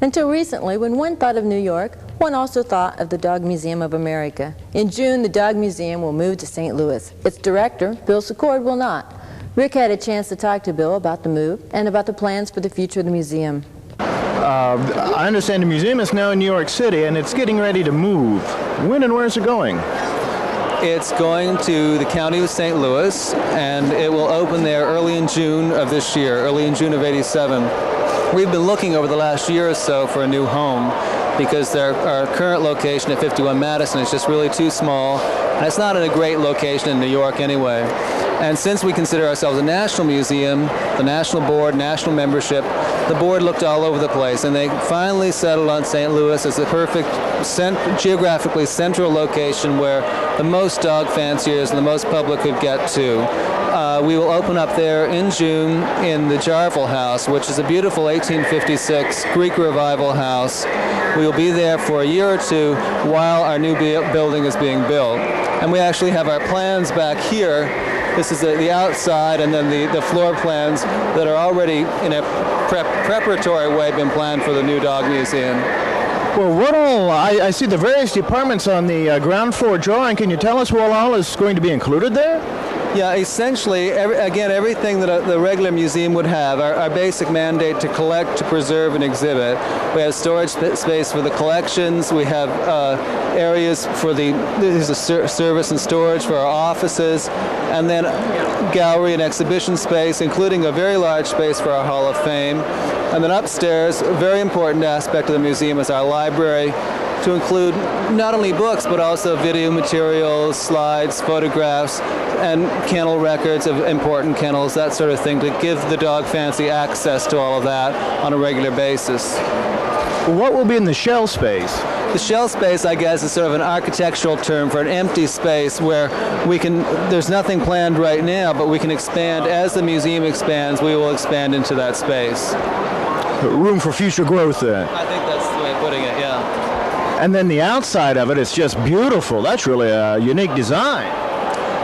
Until recently, when one thought of New York, one also thought of the Dog Museum of America. In June, the Dog Museum will move to St. Louis. Its director, Bill Secord, will not. Rick had a chance to talk to Bill about the move and about the plans for the future of the museum. I understand the museum is now in New York City and it's getting ready to move. When and where is it going? It's going to the county of St. Louis, and it will open there early in June of this year, early in June of '87. We've been looking over the last year or so for a new home because our current location at 51 Madison is just really too small, and it's not in a great location in New York anyway. And since we consider ourselves a national museum, the national board, national membership, the board looked all over the place, and they finally settled on St. Louis as the perfect geographically central location where the most dog fanciers and the most public could get to. We will open up there in June in the Jarville House, which is a beautiful 1856 Greek Revival house. We will be there for a year or two while our new building is being built. And we actually have our plans back here. This is the outside, and then the floor plans that are already in a preparatory way been planned for the new dog museum. Well, what all, I see the various departments on the ground floor drawing. Can you tell us what all is going to be included there? Yeah, essentially, everything that the regular museum would have, our basic mandate to collect, to preserve, and exhibit. We have storage space for the collections. We have areas for there's a service and storage for our offices, and then gallery and exhibition space, including a very large space for our Hall of Fame. And then upstairs, a very important aspect of the museum is our library, to include not only books, but also video materials, slides, photographs, and kennel records of important kennels, that sort of thing, to give the dog fancy access to all of that on a regular basis. What will be in the shell space? The shell space, I guess, is sort of an architectural term for an empty space where there's nothing planned right now, but we can expand. As the museum expands, we will expand into that space. Room for future growth then? I think that's the way of putting it, yeah. And then the outside of it is just beautiful. That's really a unique design.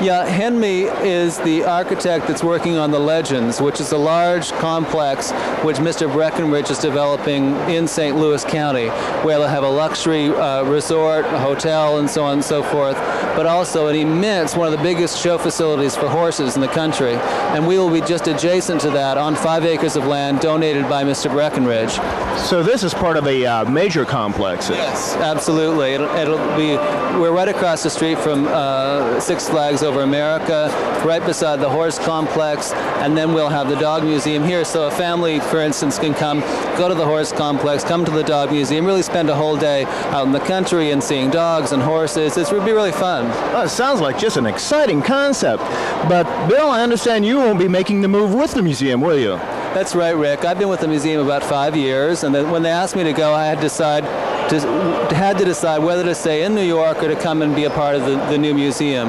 Yeah, Henry is the architect that's working on the Legends, which is a large complex which Mr. Breckenridge is developing in St. Louis County, where they'll have a luxury resort, a hotel, and so on and so forth, but also an immense, one of the biggest show facilities for horses in the country. And we will be just adjacent to that on 5 acres of land donated by Mr. Breckenridge. So this is part of a major complex? Yes, absolutely. We're right across the street from Six Flags Over America, right beside the horse complex, and then we'll have the dog museum here. So a family, for instance, can come, go to the horse complex, come to the dog museum, really spend a whole day out in the country and seeing dogs and horses. It would be really fun. Well, it sounds like just an exciting concept. But Bill, I understand you won't be making the move with the museum, will you? That's right, Rick. I've been with the museum about 5 years, and then when they asked me to go, I had to decide whether to stay in New York or to come and be a part of the new museum.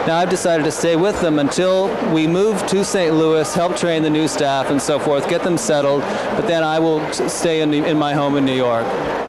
Now I've decided to stay with them until we move to St. Louis, help train the new staff and so forth, get them settled, but then I will stay in my home in New York.